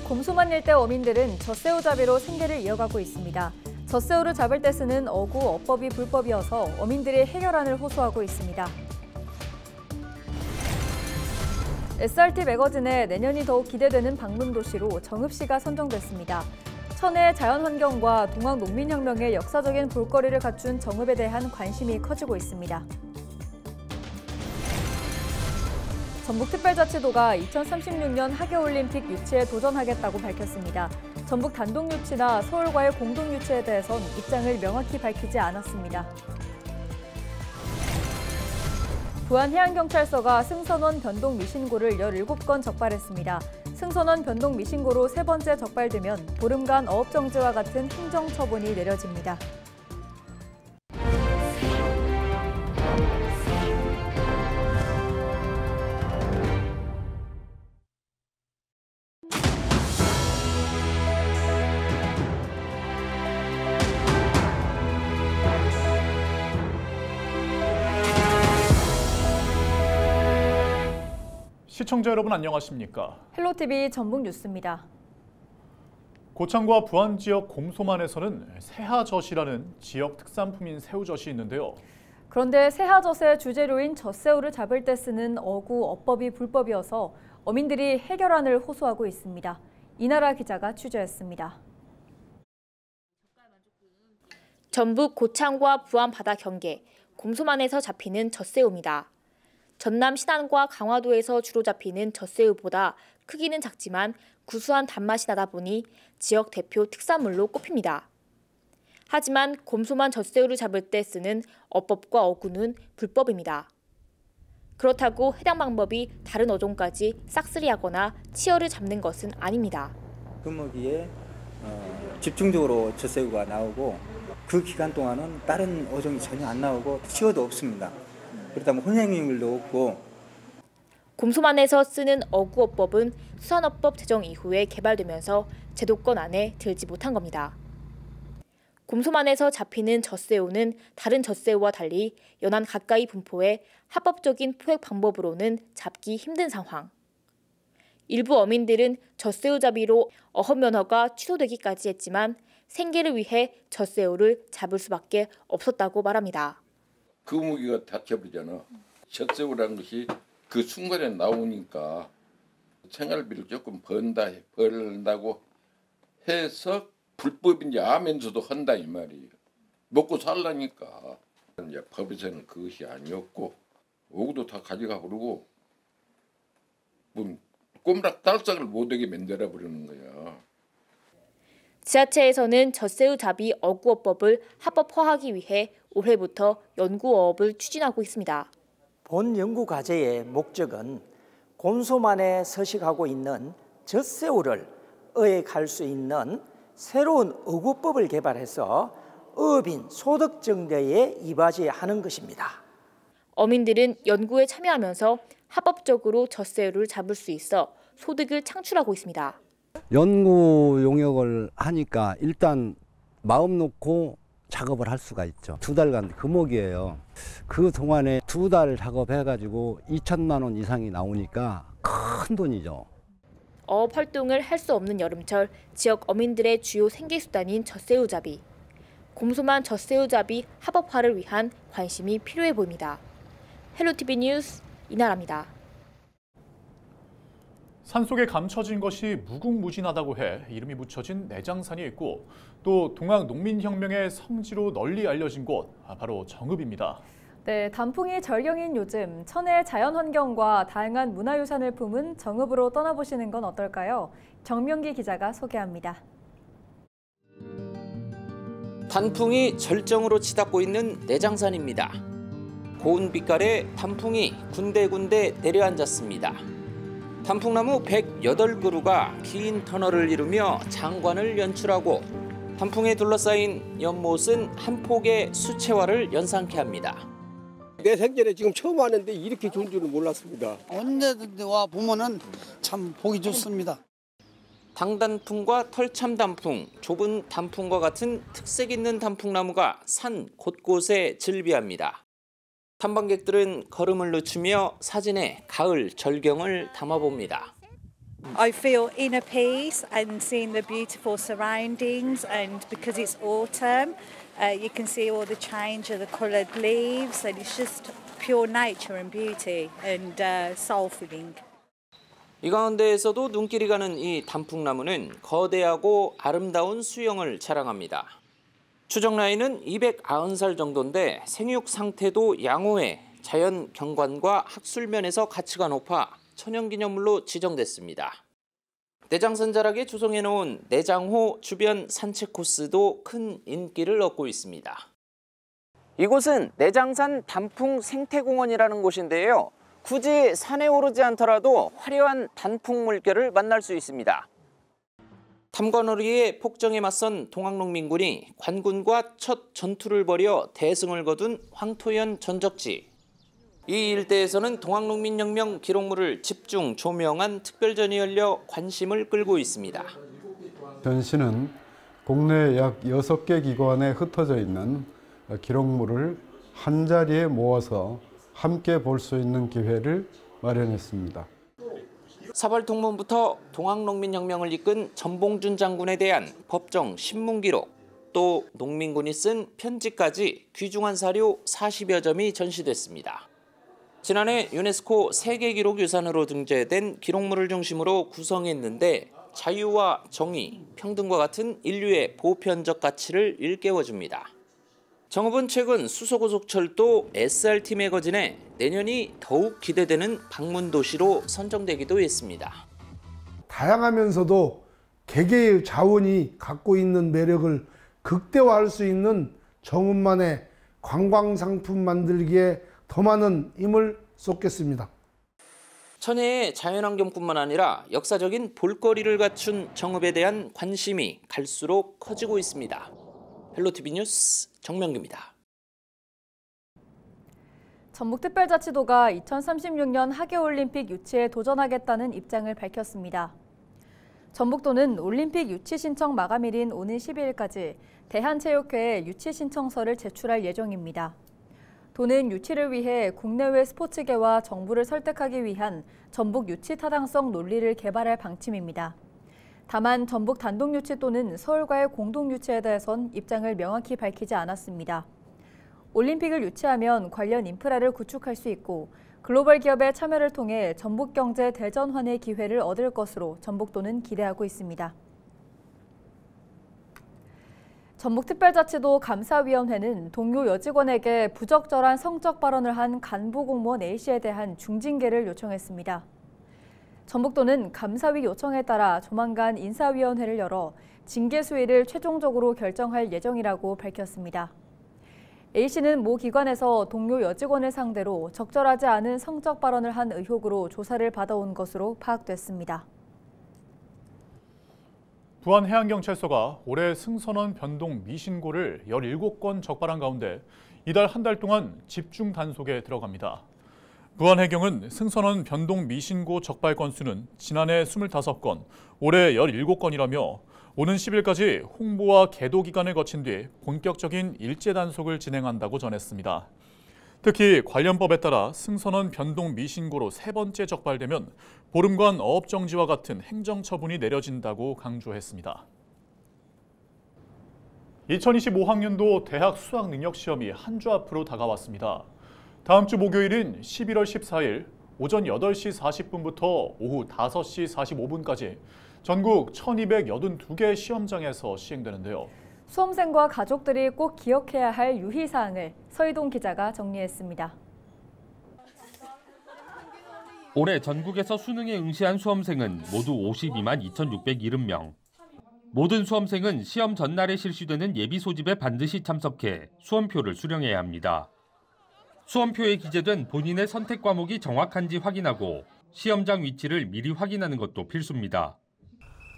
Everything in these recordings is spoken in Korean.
곰소만 일대 어민들은 젖새우잡이로 생계를 이어가고 있습니다. 젖새우를 잡을 때 쓰는 어구, 어법이 불법이어서 어민들이 해결안을 호소하고 있습니다. SRT 매거진에 내년이 더욱 기대되는 방문 도시로 정읍시가 선정됐습니다. 천혜의 자연환경과 동학 농민혁명의 역사적인 볼거리를 갖춘 정읍에 대한 관심이 커지고 있습니다. 전북특별자치도가 2036년 하계올림픽 유치에 도전하겠다고 밝혔습니다. 전북 단독 유치나 서울과의 공동 유치에 대해선 입장을 명확히 밝히지 않았습니다. 부안해양경찰서가 승선원 변동 미신고를 17건 적발했습니다. 승선원 변동 미신고로 3번째 적발되면 보름간 어업정지와 같은 행정처분이 내려집니다. 시청자 여러분 안녕하십니까? 헬로티비 전북뉴스입니다. 고창과 부안 지역 곰소만에서는 새하젓이라는 지역 특산품인 새우젓이 있는데요. 그런데 새하젓의 주재료인 젖새우를 잡을 때 쓰는 어구, 어법이 불법이어서 어민들이 해결안을 호소하고 있습니다. 이나라 기자가 취재했습니다. 전북 고창과 부안 바다 경계, 곰소만에서 잡히는 젖새우입니다. 전남 신안과 강화도에서 주로 잡히는 젖새우보다 크기는 작지만 구수한 단맛이 나다 보니 지역 대표 특산물로 꼽힙니다. 하지만 곰소만 젖새우를 잡을 때 쓰는 어법과 어구는 불법입니다. 그렇다고 해당 방법이 다른 어종까지 싹쓸이하거나 치어를 잡는 것은 아닙니다. 금어기에 집중적으로 젖새우가 나오고 그 기간 동안은 다른 어종이 전혀 안 나오고 치어도 없습니다. 그렇다 보면 혼행률도 없고. 곰소만에서 쓰는 어구어법은 수산업법 제정 이후에 개발되면서 제도권 안에 들지 못한 겁니다. 곰소만에서 잡히는 젖새우는 다른 젖새우와 달리 연안 가까이 분포해 합법적인 포획 방법으로는 잡기 힘든 상황. 일부 어민들은 젖새우잡이로 어업면허가 취소되기까지 했지만 생계를 위해 젖새우를 잡을 수밖에 없었다고 말합니다. 금어기가 다쳐버리잖아. 젖새우라는 것이 그 순간에 나오니까 생활비를 조금 벌다고 해서 불법인지 아면서도 한다 이 말이에요. 먹고 살라니까. 이제 법에서는 그것이 아니었고 오구도 다 가져가 버리고 뭐 꼼락달싹을 못하게 만들어 버리는 거야. 지자체에서는 젖새우 잡이 어구어법을 합법화하기 위해 올해부터 연구어업을 추진하고 있습니다. 본 연구 과제의 목적은 곰소만에 서식하고 있는 젖새우를 어획할 수 있는 새로운 어구법을 개발해서 어업인 소득 증대에 이바지하는 것입니다. 어민들은 연구에 참여하면서 합법적으로 젖새우를 잡을 수 있어 소득을 창출하고 있습니다. 연구 용역을 하니까 일단 마음 놓고 작업을 할 수가 있죠. 2달간 금옥이에요. 그 동안에 2달 작업해가지고 2천만 원 이상이 나오니까 큰 돈이죠. 어업 활동을 할 수 없는 여름철 지역 어민들의 주요 생계수단인 젖새우잡이. 곰소만 젖새우잡이 합법화를 위한 관심이 필요해 보입니다. 헬로티비 뉴스 이나라입니다. 산속에 감춰진 것이 무궁무진하다고 해 이름이 붙여진 내장산이 있고 또 동학 농민혁명의 성지로 널리 알려진 곳, 바로 정읍입니다. 네, 단풍이 절경인 요즘 천혜의 자연환경과 다양한 문화유산을 품은 정읍으로 떠나보시는 건 어떨까요? 정명기 기자가 소개합니다. 단풍이 절정으로 치닫고 있는 내장산입니다. 고운 빛깔의 단풍이 군데군데 내려앉았습니다. 단풍나무 108그루가 긴 터널을 이루며 장관을 연출하고 단풍에 둘러싸인 연못은 한 폭의 수채화를 연상케 합니다. 내 생전에 지금 처음 왔는데 이렇게 좋은 줄은 몰랐습니다. 언제든지 와 보면은 참 보기 좋습니다. 당단풍과 털참단풍, 좁은 단풍과 같은 특색 있는 단풍나무가 산 곳곳에 즐비합니다. 탐방객들은 걸음을 늦추며 사진에 가을 절경을 담아봅니다. I feel inner peace and seeing the beautiful surroundings, and because it's autumn, you can see all the change of the coloured leaves, and it's just pure nature and beauty and soul filling. 이 가운데에서도 눈길이 가는 이 단풍나무는 거대하고 아름다운 수영을 자랑합니다. 추정 나이는 290살 정도인데 생육 상태도 양호해 자연 경관과 학술면에서 가치가 높아 천연기념물로 지정됐습니다. 내장산 자락에 조성해놓은 내장호 주변 산책 코스도 큰 인기를 얻고 있습니다. 이곳은 내장산 단풍 생태공원이라는 곳인데요. 굳이 산에 오르지 않더라도 화려한 단풍 물결을 만날 수 있습니다. 탐관오리의 폭정에 맞선 동학농민군이 관군과 첫 전투를 벌여 대승을 거둔 황토현 전적지. 이 일대에서는 동학농민혁명 기록물을 집중 조명한 특별전이 열려 관심을 끌고 있습니다. 전시는 국내 약 6개 기관에 흩어져 있는 기록물을 한자리에 모아서 함께 볼 수 있는 기회를 마련했습니다. 사발통문부터 동학농민혁명을 이끈 전봉준 장군에 대한 법정 신문기록, 또 농민군이 쓴 편지까지 귀중한 사료 40여 점이 전시됐습니다. 지난해 유네스코 세계기록유산으로 등재된 기록물을 중심으로 구성했는데 자유와 정의, 평등과 같은 인류의 보편적 가치를 일깨워줍니다. 정읍은 최근 수서고속철도 SRT 매거진에 내년이 더욱 기대되는 방문 도시로 선정되기도 했습니다. 다양하면서도 개개의 자원이 갖고 있는 매력을 극대화할 수 있는 정읍만의 관광상품 만들기에 더 많은 힘을 쏟겠습니다. 천혜의 자연환경뿐만 아니라 역사적인 볼거리를 갖춘 정읍에 대한 관심이 갈수록 커지고 있습니다. 헬로티비 뉴스 정명규입니다. 전북특별자치도가 2036년 하계올림픽 유치에 도전하겠다는 입장을 밝혔습니다. 전북도는 올림픽 유치 신청 마감일인 오는 12일까지 대한체육회에 유치 신청서를 제출할 예정입니다. 도는 유치를 위해 국내외 스포츠계와 정부를 설득하기 위한 전북 유치 타당성 논리를 개발할 방침입니다. 다만 전북 단독 유치 또는 서울과의 공동 유치에 대해선 입장을 명확히 밝히지 않았습니다. 올림픽을 유치하면 관련 인프라를 구축할 수 있고 글로벌 기업의 참여를 통해 전북 경제 대전환의 기회를 얻을 것으로 전북도는 기대하고 있습니다. 전북특별자치도 감사위원회는 동료 여직원에게 부적절한 성적 발언을 한 간부 공무원 A씨에 대한 중징계를 요청했습니다. 전북도는 감사위 요청에 따라 조만간 인사위원회를 열어 징계 수위를 최종적으로 결정할 예정이라고 밝혔습니다. A씨는 모 기관에서 동료 여직원을 상대로 적절하지 않은 성적 발언을 한 의혹으로 조사를 받아온 것으로 파악됐습니다. 부안해양경찰서가 올해 승선원 변동 미신고를 17건 적발한 가운데 이달 한 달 동안 집중 단속에 들어갑니다. 부안해경은 승선원 변동 미신고 적발 건수는 지난해 25건, 올해 17건이라며 오는 10일까지 홍보와 계도 기간을 거친 뒤 본격적인 일제 단속을 진행한다고 전했습니다. 특히 관련 법에 따라 승선원 변동 미신고로 3번째 적발되면 보름간 어업정지와 같은 행정처분이 내려진다고 강조했습니다. 2025학년도 대학 수학능력시험이 한 주 앞으로 다가왔습니다. 다음 주 목요일인 11월 14일 오전 8시 40분부터 오후 5시 45분까지 전국 1282개 시험장에서 시행되는데요. 수험생과 가족들이 꼭 기억해야 할 유의사항을 서희동 기자가 정리했습니다. 올해 전국에서 수능에 응시한 수험생은 모두 52만 2,670명. 모든 수험생은 시험 전날에 실시되는 예비 소집에 반드시 참석해 수험표를 수령해야 합니다. 수험표에 기재된 본인의 선택 과목이 정확한지 확인하고 시험장 위치를 미리 확인하는 것도 필수입니다.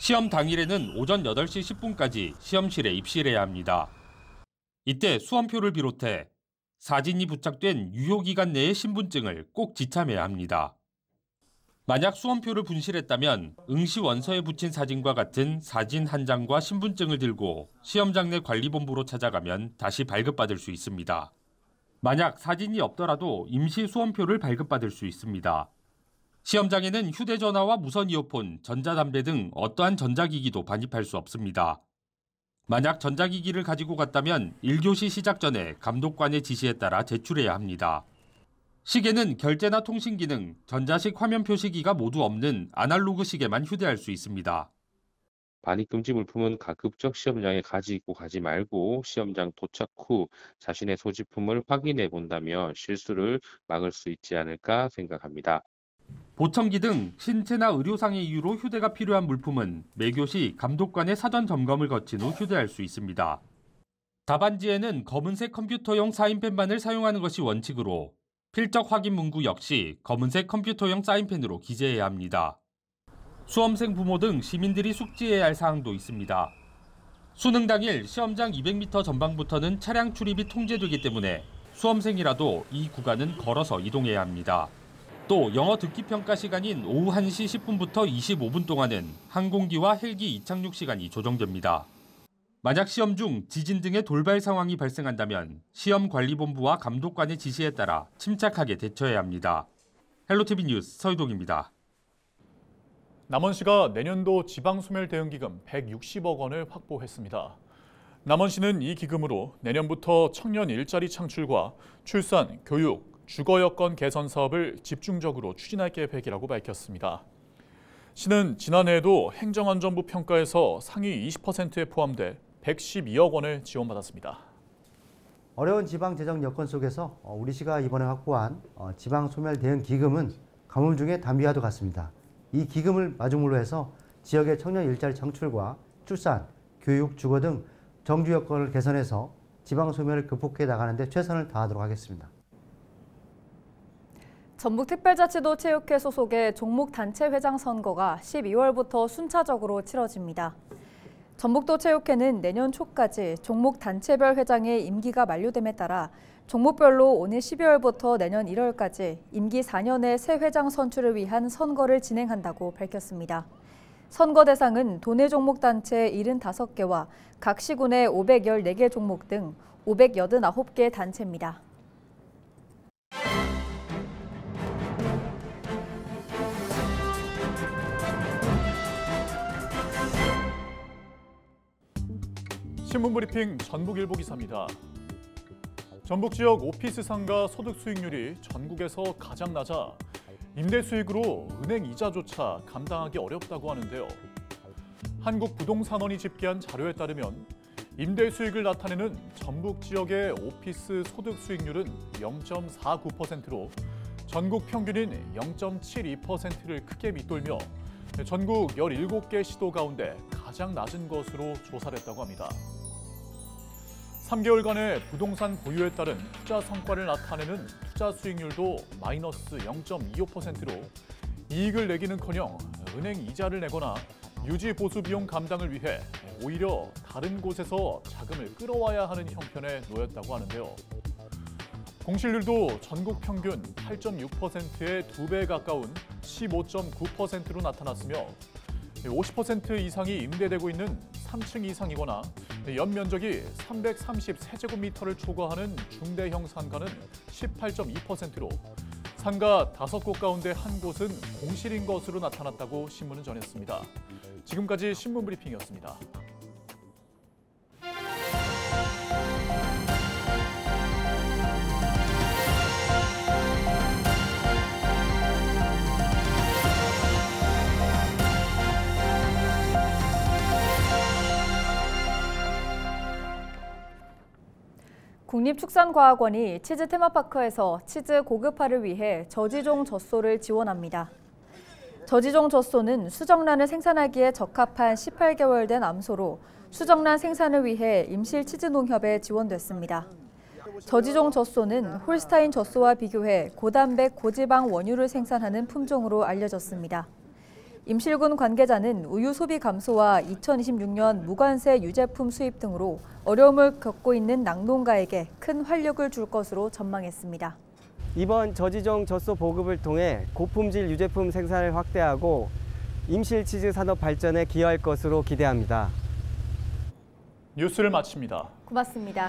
시험 당일에는 오전 8시 10분까지 시험실에 입실해야 합니다. 이때 수험표를 비롯해 사진이 부착된 유효기간 내의 신분증을 꼭 지참해야 합니다. 만약 수험표를 분실했다면 응시 원서에 붙인 사진과 같은 사진 한 장과 신분증을 들고 시험장 내 관리본부로 찾아가면 다시 발급받을 수 있습니다. 만약 사진이 없더라도 임시 수험표를 발급받을 수 있습니다. 시험장에는 휴대전화와 무선 이어폰, 전자담배 등 어떠한 전자기기도 반입할 수 없습니다. 만약 전자기기를 가지고 갔다면 1교시 시작 전에 감독관의 지시에 따라 제출해야 합니다. 시계는 결제나 통신 기능, 전자식 화면 표시기가 모두 없는 아날로그 시계만 휴대할 수 있습니다. 반입 금지 물품은 가급적 시험장에 가지고 가지 말고 시험장 도착 후 자신의 소지품을 확인해 본다면 실수를 막을 수 있지 않을까 생각합니다. 보청기 등 신체나 의료상의 이유로 휴대가 필요한 물품은 매교시 감독관의 사전 점검을 거친 후 휴대할 수 있습니다. 답안지에는 검은색 컴퓨터용 사인펜만을 사용하는 것이 원칙으로 필적 확인 문구 역시 검은색 컴퓨터용 사인펜으로 기재해야 합니다. 수험생 부모 등 시민들이 숙지해야 할 사항도 있습니다. 수능 당일 시험장 200m 전방부터는 차량 출입이 통제되기 때문에 수험생이라도 이 구간은 걸어서 이동해야 합니다. 또 영어 듣기 평가 시간인 오후 1시 10분부터 25분 동안은 항공기와 헬기 이착륙 시간이 조정됩니다. 만약 시험 중 지진 등의 돌발 상황이 발생한다면 시험관리본부와 감독관의 지시에 따라 침착하게 대처해야 합니다. 헬로티비 뉴스 서유동입니다. 남원시가 내년도 지방소멸대응기금 160억 원을 확보했습니다. 남원시는 이 기금으로 내년부터 청년 일자리 창출과 출산, 교육, 주거 여건 개선 사업을 집중적으로 추진할 계획이라고 밝혔습니다. 시는 지난해에도 행정안전부 평가에서 상위 20%에 포함돼 112억 원을 지원받았습니다. 어려운 지방 재정 여건 속에서 우리 시가 이번에 확보한 지방 소멸 대응 기금은 가뭄 중에 담비와도 같습니다. 이 기금을 마중물로 해서 지역의 청년 일자리 창출과 출산, 교육, 주거 등 정주 여건을 개선해서 지방 소멸을 극복해 나가는 데 최선을 다하도록 하겠습니다. 전북특별자치도 체육회 소속의 종목단체 회장 선거가 12월부터 순차적으로 치러집니다. 전북도 체육회는 내년 초까지 종목단체별 회장의 임기가 만료됨에 따라 종목별로 오는 12월부터 내년 1월까지 임기 4년의 새 회장 선출을 위한 선거를 진행한다고 밝혔습니다. 선거 대상은 도내 종목단체 75개와 각 시군의 514개 종목 등 589개 단체입니다. 신문브리핑 전북일보 기사입니다. 전북 지역 오피스 상가 소득 수익률이 전국에서 가장 낮아 임대 수익으로 은행 이자조차 감당하기 어렵다고 하는데요. 한국부동산원이 집계한 자료에 따르면 임대 수익을 나타내는 전북 지역의 오피스 소득 수익률은 0.49%로 전국 평균인 0.72%를 크게 밑돌며 전국 17개 시도 가운데 가장 낮은 것으로 조사를 했다고 합니다. 3개월간의 부동산 보유에 따른 투자 성과를 나타내는 투자 수익률도 마이너스 0.25%로 이익을 내기는커녕 은행 이자를 내거나 유지 보수 비용 감당을 위해 오히려 다른 곳에서 자금을 끌어와야 하는 형편에 놓였다고 하는데요. 공실률도 전국 평균 8.6%의 2배 가까운 15.9%로 나타났으며 50% 이상이 임대되고 있는 3층 이상이거나 연면적이 330세제곱미터를 초과하는 중대형 상가는 18.2%로 상가 5곳 가운데 한 곳은 공실인 것으로 나타났다고 신문은 전했습니다. 지금까지 신문브리핑이었습니다. 국립축산과학원이 치즈 테마파크에서 치즈 고급화를 위해 저지종 젖소를 지원합니다. 저지종 젖소는 수정란을 생산하기에 적합한 18개월 된 암소로 수정란 생산을 위해 임실치즈농협에 지원됐습니다. 저지종 젖소는 홀스타인 젖소와 비교해 고단백 고지방 원유를 생산하는 품종으로 알려졌습니다. 임실군 관계자는 우유 소비 감소와 2026년 무관세 유제품 수입 등으로 어려움을 겪고 있는 낙농가에게 큰 활력을 줄 것으로 전망했습니다. 이번 저지종 젖소 보급을 통해 고품질 유제품 생산을 확대하고 임실치즈 산업 발전에 기여할 것으로 기대합니다. 뉴스를 마칩니다. 고맙습니다.